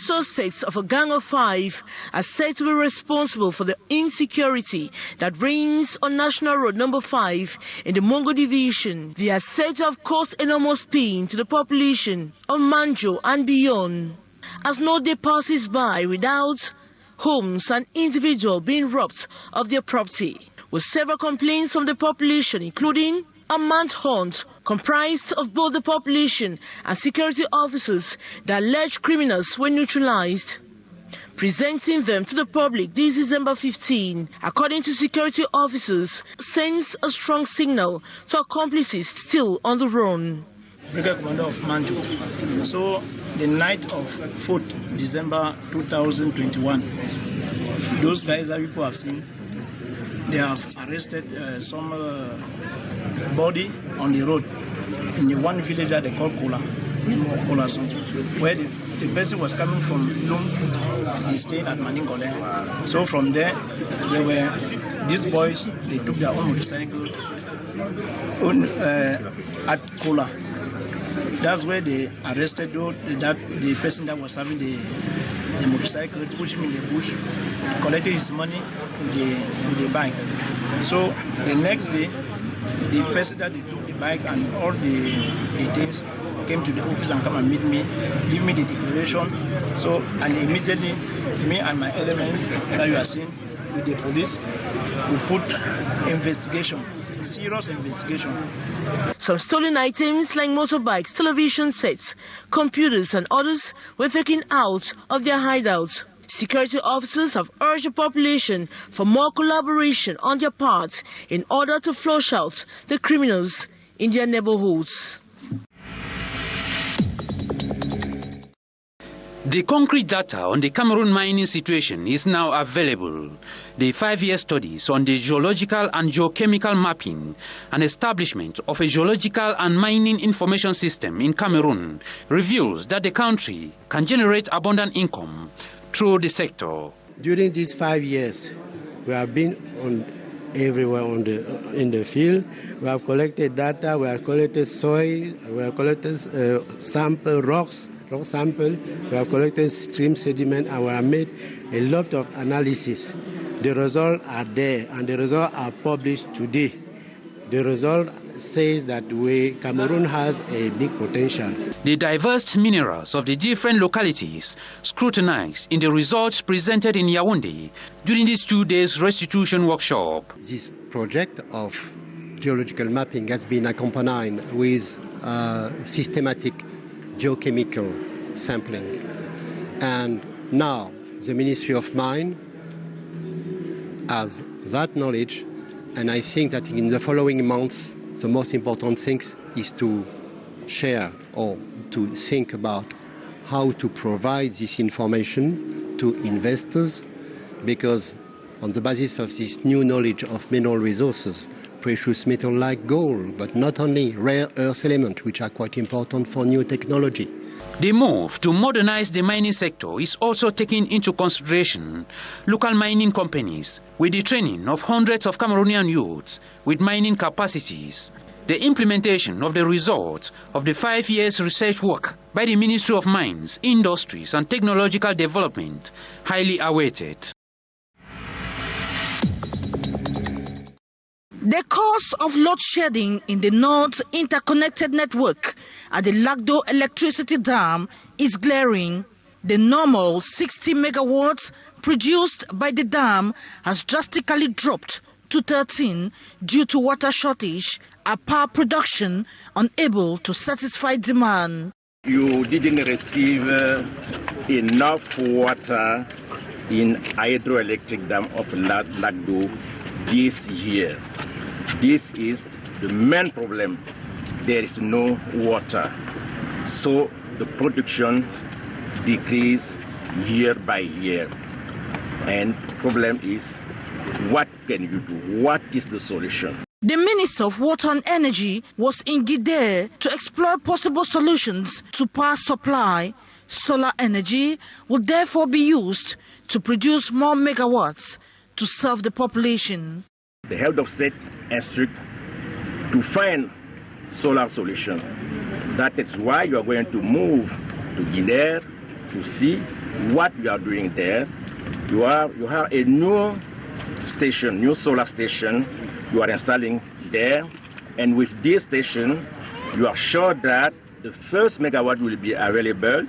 suspects of a gang of 5 are said to be responsible for the insecurity that reigns on National Road number 5 in the Mongo Division. They are said to have caused enormous pain to the population of Manjo and beyond, as no day passes by without homes and individuals being robbed of their property, with several complaints from the population, including a manhunt comprised of both the population and security officers that alleged criminals were neutralized, presenting them to the public this December 15, according to security officers, sends a strong signal to accomplices still on the run. Brigade Commander of Manjo. So, the night of 4th December 2021, those guys that people have seen, they have arrested some body on the road in one village that they call Kola, where the person was coming from Lum, he's staying at Maningole. So from there, these boys, they took their own motorcycle at Kola. That's where they arrested the person that was having the motorcycle, pushed him in the bush, collected his money with the bike. So the next day, the person that they took the bike and all the things came to the office and come and meet me, give me the declaration. So, and immediately, me and my elements that you are seeing with the police, we put investigation, serious investigation. Some stolen items like motorbikes, television sets, computers and others were taken out of their hideouts. Security officers have urged the population for more collaboration on their part in order to flush out the criminals in their neighborhoods. The concrete data on the Cameroon mining situation is now available. The 5-year studies on the geological and geochemical mapping and establishment of a geological and mining information system in Cameroon reveals that the country can generate abundant income through the sector. During these 5 years, we have been everywhere in the field. We have collected data, we have collected soil, we have collected rock sample, we have collected stream sediment, and we have made a lot of analysis. The results are there, and the results are published today. The result says that Cameroon has a big potential. The diverse minerals of the different localities scrutinized in the results presented in Yaoundé during this 2 days restitution workshop. This project of geological mapping has been accompanied with systematic geochemical sampling. And now the Ministry of Mine has that knowledge, and I think that in the following months, the most important thing is to share or to think about how to provide this information to investors, because on the basis of this new knowledge of mineral resources, precious metal like gold, but not only rare earth elements, which are quite important for new technology. The move to modernize the mining sector is also taking into consideration local mining companies with the training of hundreds of Cameroonian youths with mining capacities. The implementation of the results of the 5 years research work by the Ministry of Mines, Industries and Technological Development, highly awaited. The cause of load shedding in the North Interconnected Network at the Lagdo Electricity Dam is glaring. The normal 60 megawatts produced by the dam has drastically dropped to 13 due to water shortage and power production unable to satisfy demand. You didn't receive enough water in hydroelectric dam of Lagdo this year. This is the main problem. There is no water. So the production decreases year by year. And the problem is, what can you do? What is the solution? The Minister of Water and Energy was in Gide to explore possible solutions to power supply. Solar energy will therefore be used to produce more megawatts to serve the population. The head of state instruct to find solar solution. That is why you are going to move to Guinea to see what we are doing there. You have a new station, new solar station you are installing there. And with this station, you are sure that the first megawatt will be available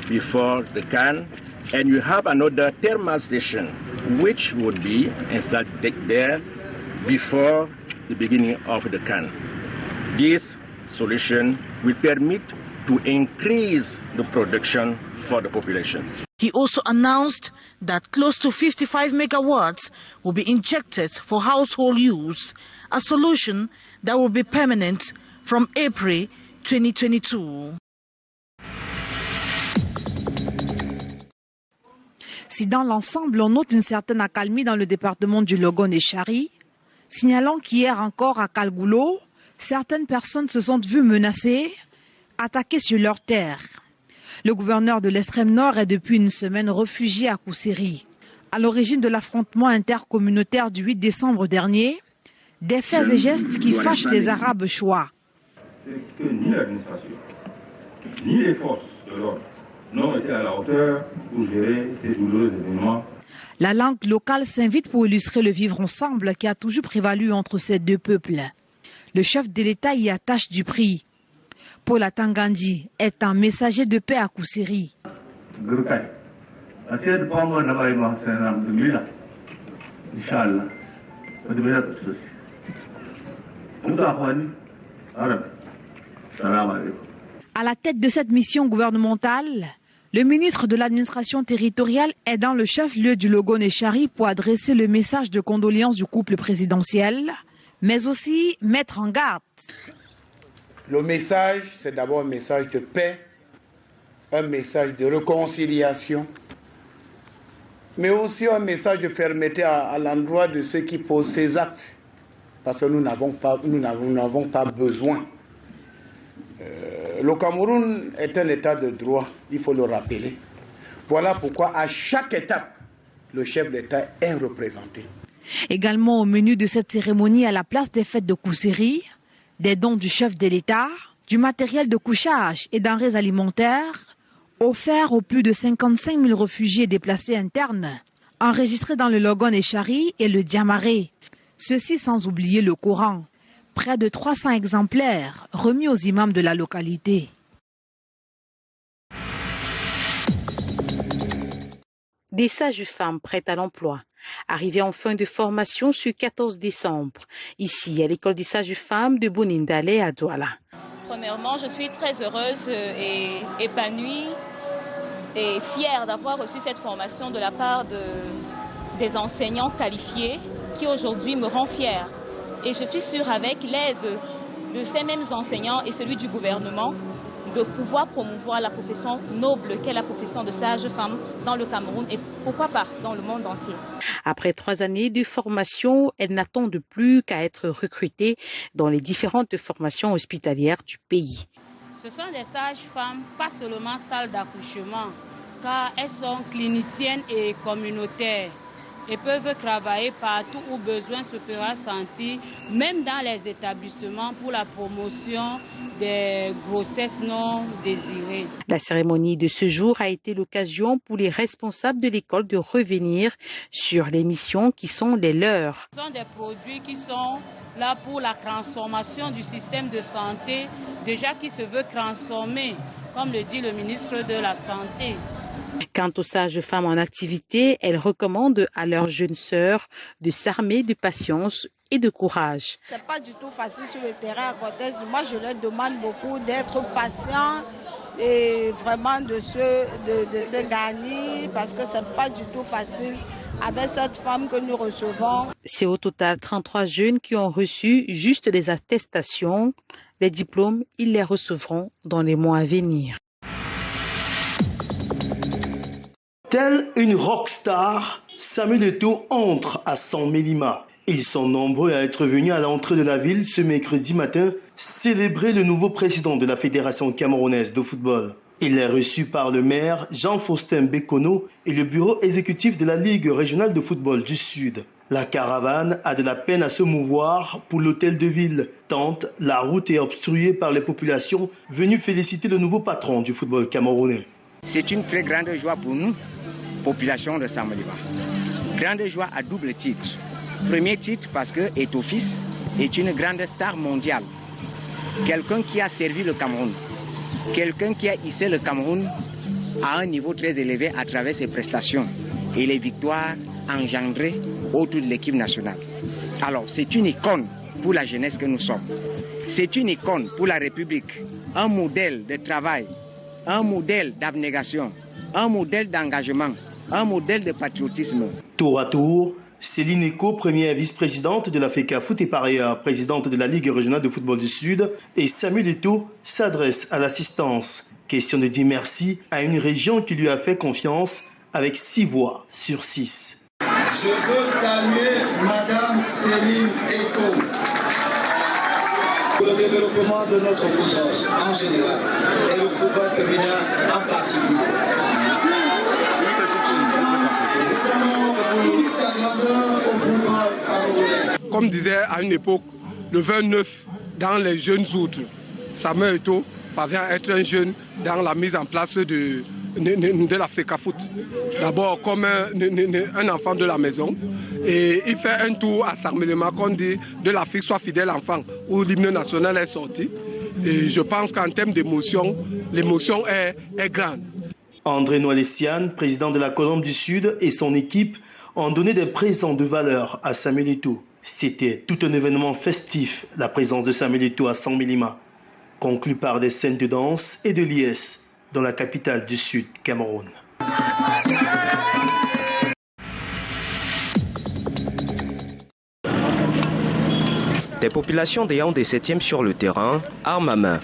before the CAN. And you have another thermal station which would be installed there before the beginning of the CAN. This solution will permit to increase the production for the populations. He also announced that close to 55 megawatts will be injected for household use, a solution that will be permanent from April 2022. Si dans l'ensemble on note une certaine accalmie dans le département du Logone et Chari, signalant qu'hier encore à Kalgoulo, certaines personnes se sont vues menacées, attaquées sur leurs terres. Le gouverneur de l'extrême nord est depuis une semaine réfugié à Kousséri. À l'origine de l'affrontement intercommunautaire du 8 décembre dernier, des faits et gestes qui fâchent les Arabes choix. C'est que ni l'administration, ni les forces de l'ordre n'ont été à la hauteur pour gérer ces douloureux événements. La langue locale s'invite pour illustrer le vivre ensemble qui a toujours prévalu entre ces deux peuples. Le chef de l'État y attache du prix. Paul Atangandi est un messager de paix à Kousséri. À la tête de cette mission gouvernementale, le ministre de l'administration territoriale est dans le chef-lieu du Logone et Chari pour adresser le message de condoléances du couple présidentiel, mais aussi mettre en garde. Le message, c'est d'abord un message de paix, un message de réconciliation, mais aussi un message de fermeté à l'endroit de ceux qui posent ces actes, parce que nous n'avons pas besoin. Le Cameroun est un état de droit, il faut le rappeler. Voilà pourquoi à chaque étape, le chef d'État est représenté. Également au menu de cette cérémonie à la place des fêtes de Kousséri, des dons du chef de l'État, du matériel de couchage et denrées alimentaires offerts aux plus de 55 000 réfugiés déplacés internes, enregistrés dans le Logone et Chari et le Diamaré. Ceci sans oublier le Coran. Près de 300 exemplaires remis aux imams de la localité. Des sages-femmes prêtes à l'emploi. Arrivées en fin de formation ce 14 décembre, ici à l'école des sages-femmes de Bonindale à Douala. Premièrement, je suis très heureuse et épanouie et fière d'avoir reçu cette formation de la part des enseignants qualifiés qui aujourd'hui me rend fière. Et je suis sûre, avec l'aide de ces mêmes enseignants et celui du gouvernement, de pouvoir promouvoir la profession noble qu'est la profession de sage-femme dans le Cameroun et pourquoi pas dans le monde entier. Après 3 années de formation, elles n'attendent plus qu'à être recrutées dans les différentes formations hospitalières du pays. Ce sont des sages-femmes, pas seulement salles d'accouchement, car elles sont cliniciennes et communautaires. Et peuvent travailler partout où besoin se fera sentir, même dans les établissements pour la promotion des grossesses non désirées. La cérémonie de ce jour a été l'occasion pour les responsables de l'école de revenir sur les missions qui sont les leurs. Ce sont des produits qui sont là pour la transformation du système de santé, déjà qui se veut transformer, comme le dit le ministre de la Santé. Quant aux sages-femmes en activité, elles recommandent à leurs jeunes sœurs de s'armer de patience et de courage. C'est pas du tout facile sur le terrain à côté. Moi, je leur demande beaucoup d'être patients et vraiment de se gagner parce que c'est pas du tout facile avec cette femme que nous recevons. C'est au total 33 jeunes qui ont reçu juste des attestations. Les diplômes, ils les recevront dans les mois à venir. Tel une rockstar, Samuel Eto'o entre à San Mélima. Ils sont nombreux à être venus à l'entrée de la ville ce mercredi matin célébrer le nouveau président de la Fédération camerounaise de football. Il est reçu par le maire Jean-Faustin Bekono et le bureau exécutif de la Ligue régionale de football du Sud. La caravane a de la peine à se mouvoir pour l'hôtel de ville, tant la route est obstruée par les populations venues féliciter le nouveau patron du football camerounais. C'est une très grande joie pour nous, population de Sameliva. Grande joie à double titre. Premier titre parce que Eto Fils est une grande star mondiale. Quelqu'un qui a servi le Cameroun. Quelqu'un qui a hissé le Cameroun à un niveau très élevé à travers ses prestations et les victoires engendrées autour de l'équipe nationale. Alors, c'est une icône pour la jeunesse que nous sommes. C'est une icône pour la République. Un modèle de travail, un modèle d'abnégation, un modèle d'engagement, un modèle de patriotisme. Tour à tour, Céline Eco, première vice-présidente de la FECAFOOT et par ailleurs présidente de la Ligue régionale de football du Sud, et Samuel Eto'o s'adresse à l'assistance. Question de dire merci à une région qui lui a fait confiance avec 6 voix sur 6. Je veux saluer Madame Céline Eco pour le développement de notre football en général et le football féminin en particulier. Toute sa grandeur au football camerounais. Comme disait à une époque, le 29 dans les jeunes outres, Samuel Eto'o parvient à être un jeune dans la mise en place de la FECAFOOT. D'abord comme un enfant de la maison. Et il fait un tour à Sarmelema qu'on dit de l'Afrique soit fidèle enfant, où l'hymne national est sorti. Et je pense qu'en termes d'émotion, l'émotion est grande. André Noalessiane, président de la Colombe du Sud, et son équipe ont donné des présents de valeur à Samuel Eto'o. C'était tout un événement festif, la présence de Samuel Eto'o à San Milima, conclu par des scènes de danse et de liesse dans la capitale du Sud, Cameroun. Des populations des Yaoundé 7e sur le terrain, armes à main.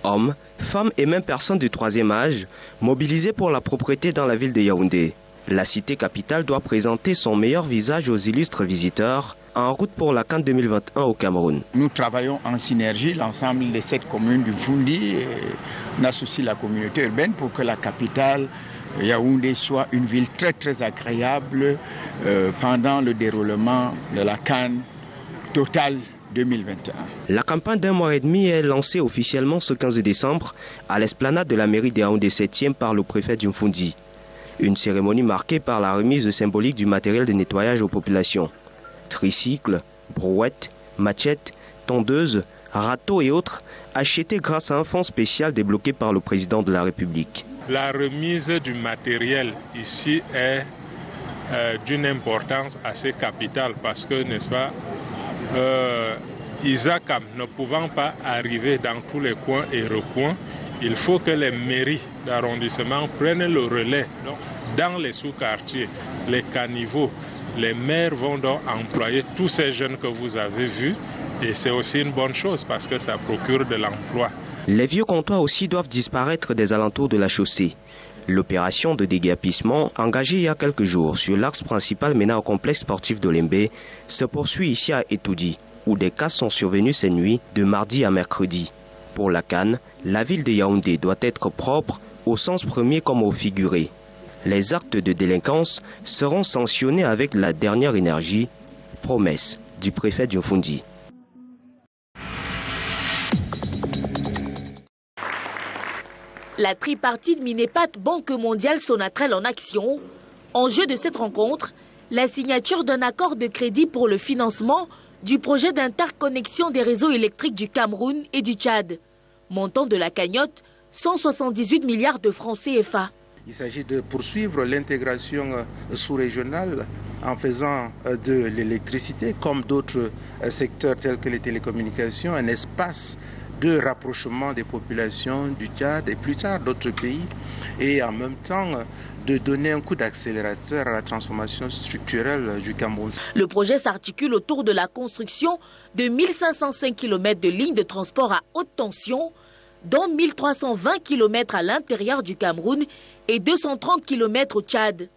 Hommes, femmes et même personnes du 3e âge, mobilisées pour la propreté dans la ville de Yaoundé. La cité capitale doit présenter son meilleur visage aux illustres visiteurs en route pour la CAN 2021 au Cameroun. Nous travaillons en synergie, l'ensemble des 7 communes du Fundi. On associe la communauté urbaine pour que la capitale Yaoundé soit une ville très très agréable pendant le déroulement de la CAN totale 2021. La campagne d'un mois et demi est lancée officiellement ce 15 décembre à l'esplanade de la mairie des Yaoundé 7e par le préfet du Fundi. Une cérémonie marquée par la remise symbolique du matériel de nettoyage aux populations. Tricycles, brouettes, machettes, tondeuses, râteaux et autres achetés grâce à un fonds spécial débloqué par le président de la République. La remise du matériel ici est d'une importance assez capitale parce que, n'est-ce pas, Isacam ne pouvant pas arriver dans tous les coins et recoins, il faut que les mairies d'arrondissement prennent le relais dans les sous-quartiers, les caniveaux. Les maires vont donc employer tous ces jeunes que vous avez vus et c'est aussi une bonne chose parce que ça procure de l'emploi. Les vieux comptoirs aussi doivent disparaître des alentours de la chaussée. L'opération de déguerpissement, engagée il y a quelques jours sur l'axe principal menant au complexe sportif de Lembé, se poursuit ici à Etoudi, où des cas sont survenus ces nuits de mardi à mercredi. Pour la CAN, la ville de Yaoundé doit être propre au sens premier comme au figuré. Les actes de délinquance seront sanctionnés avec la dernière énergie, promesse du préfet du Fundi. La tripartite Minepat Banque mondiale Sonatrel en action. Enjeu de cette rencontre, la signature d'un accord de crédit pour le financement du projet d'interconnexion des réseaux électriques du Cameroun et du Tchad. Montant de la cagnotte, 178 milliards de francs CFA. Il s'agit de poursuivre l'intégration sous-régionale en faisant de l'électricité, comme d'autres secteurs tels que les télécommunications, un espace de rapprochement des populations du Tchad et plus tard d'autres pays, et en même temps de donner un coup d'accélérateur à la transformation structurelle du Cameroun. Le projet s'articule autour de la construction de 1505 km de lignes de transport à haute tension, dont 1320 km à l'intérieur du Cameroun et 230 km au Tchad.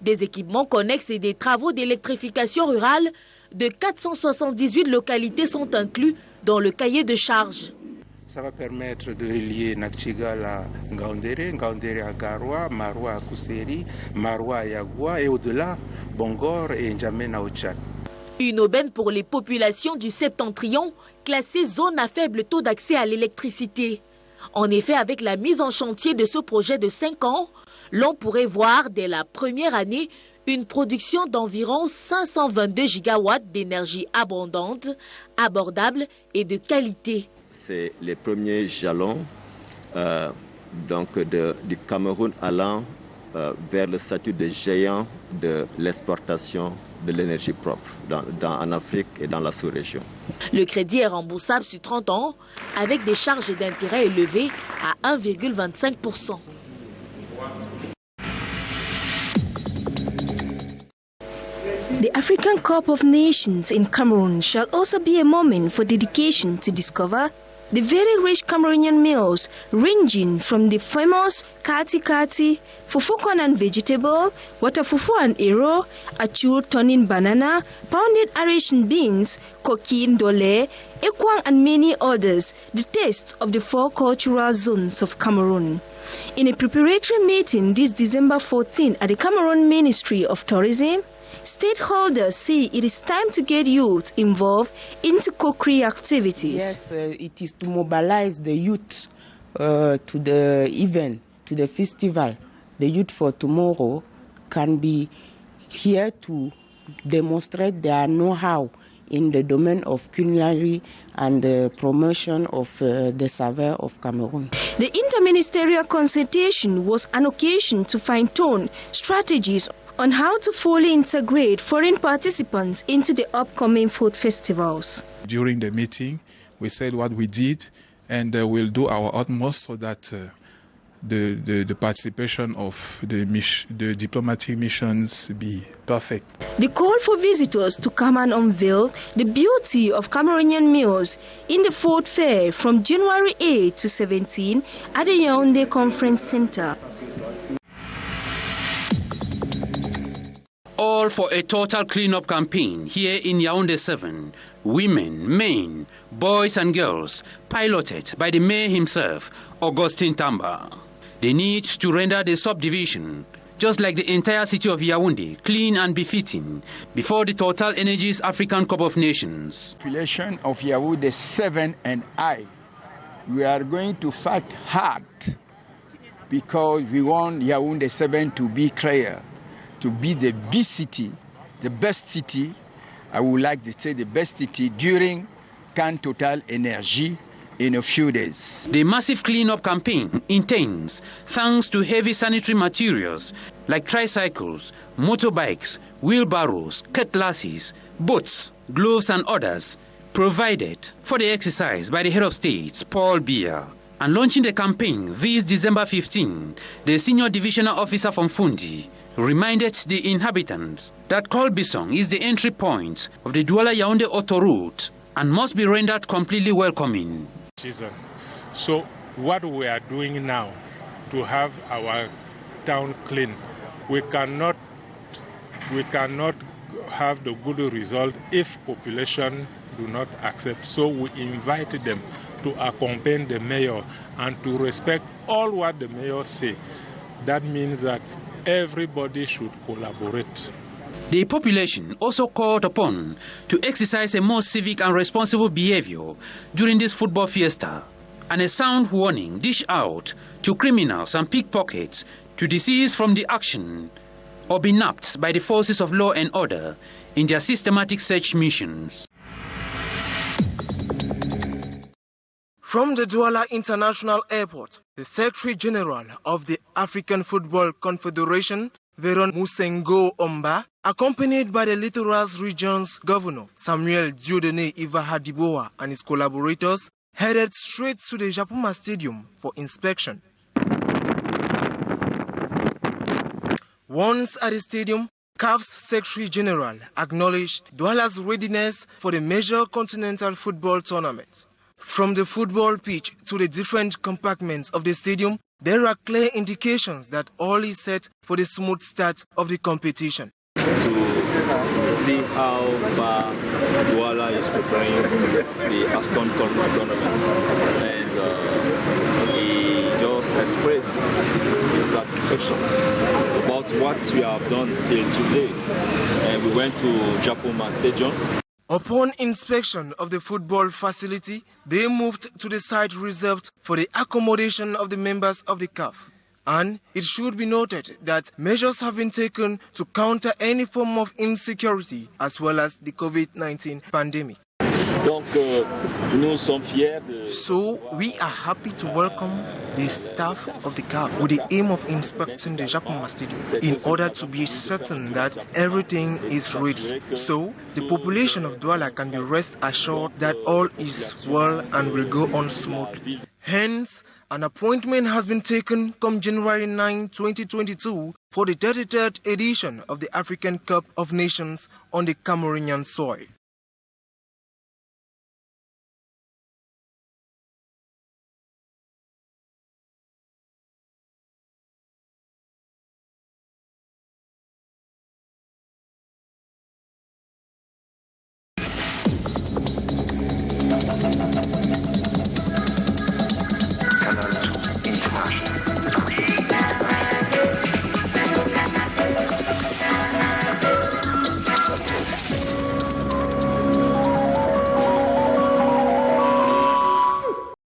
Des équipements connexes et des travaux d'électrification rurale de 478 localités sont inclus dans le cahier de charges. Ça va permettre de relier Nakchigal à Ngaoundéré, Ngaoundéré à Garoua, Maroua à Kousseri, Maroua à Yagua et au-delà, Bongor et N'Djamena au Tchad. Une aubaine pour les populations du septentrion, classées zone à faible taux d'accès à l'électricité. En effet, avec la mise en chantier de ce projet de 5 ans, l'on pourrait voir dès la première année une production d'environ 522 gigawatts d'énergie abondante, abordable et de qualité. C'est les premiers jalons du Cameroun allant vers le statut de géant de l'exportation de l'énergie propre en Afrique et dans la sous-région. Le crédit est remboursable sur 30 ans avec des charges d'intérêt élevées à 1,25%. The African Cup of Nations in Cameroon shall also be a moment for dedication to discover the very rich Cameroonian meals, ranging from the famous kati, fufu corn and vegetable, water fufu and ero, achur turning banana, pounded Aratian beans, coquine dole, ekwang and many others, the taste of the 4 cultural zones of Cameroon. In a preparatory meeting this December 14 at the Cameroon Ministry of Tourism, stakeholders say it is time to get youth involved into co-create activities. Yes, it is to mobilize the youth to the event, to the festival. The youth for tomorrow can be here to demonstrate their know-how in the domain of culinary and the promotion of the savor of Cameroon. The interministerial consultation was an occasion to fine-tune strategies on how to fully integrate foreign participants into the upcoming food festivals. During the meeting, we said what we did, and we'll do our utmost so that the participation of the diplomatic missions be perfect. The call for visitors to come and unveil the beauty of Cameroonian meals in the food fair from January 8 to 17 at the Yaoundé Conference Center. All for a total clean-up campaign here in Yaoundé 7. Women, men, boys and girls, piloted by the mayor himself, Augustin Tamba. They need to render the subdivision, just like the entire city of Yaoundé, clean and befitting before the Total Energies African Cup of Nations. Population of Yaoundé 7 and I, we are going to fight hard because we want Yaoundé 7 to be clear, to be the best city, I would like to say the best city during Can Total Energy in a few days. The massive clean-up campaign intends, thanks to heavy sanitary materials like tricycles, motorbikes, wheelbarrows, cutlasses, boats, gloves and others, provided for the exercise by the head of state, Paul Biya. And launching the campaign this December 15, the senior divisional officer from Fundi reminded the inhabitants that Kolbisong is the entry point of the Douala-Yaoundé autoroute and must be rendered completely welcoming. So what we are doing now to have our town clean, we cannot have the good result if population do not accept. So we invite them to accompany the mayor and to respect all what the mayor say. That means that everybody should collaborate. The population also called upon to exercise a more civic and responsible behavior during this football fiesta, and a sound warning dished out to criminals and pickpockets to desist from the action or be nabbed by the forces of law and order in their systematic search missions. From the Douala International Airport, the Secretary General of the African Football Confederation, Veron Musengo Omba, accompanied by the Littorals Region's Governor, Samuel Dieudonné Iva-Hadiboa, and his collaborators, headed straight to the Japuma Stadium for inspection. Once at the stadium, CAF's Secretary General acknowledged Douala's readiness for the major continental football tournament. From the football pitch to the different compartments of the stadium, there are clear indications that all is set for the smooth start of the competition. To see how far Douala is preparing the AFCON tournament, and he just expressed his satisfaction about what we have done till today. And we went to Japuma Stadium. Upon inspection of the football facility, they moved to the site reserved for the accommodation of the members of the CAF. And it should be noted that measures have been taken to counter any form of insecurity as well as the COVID-19 pandemic. So we are happy to welcome the staff of the CAF with the aim of inspecting the Jacoma Stadium in order to be certain that everything is ready. So the population of Douala can be rest assured that all is well and will go on smoothly. Hence, an appointment has been taken come January 9, 2022 for the 33rd edition of the African Cup of Nations on the Cameroonian soil.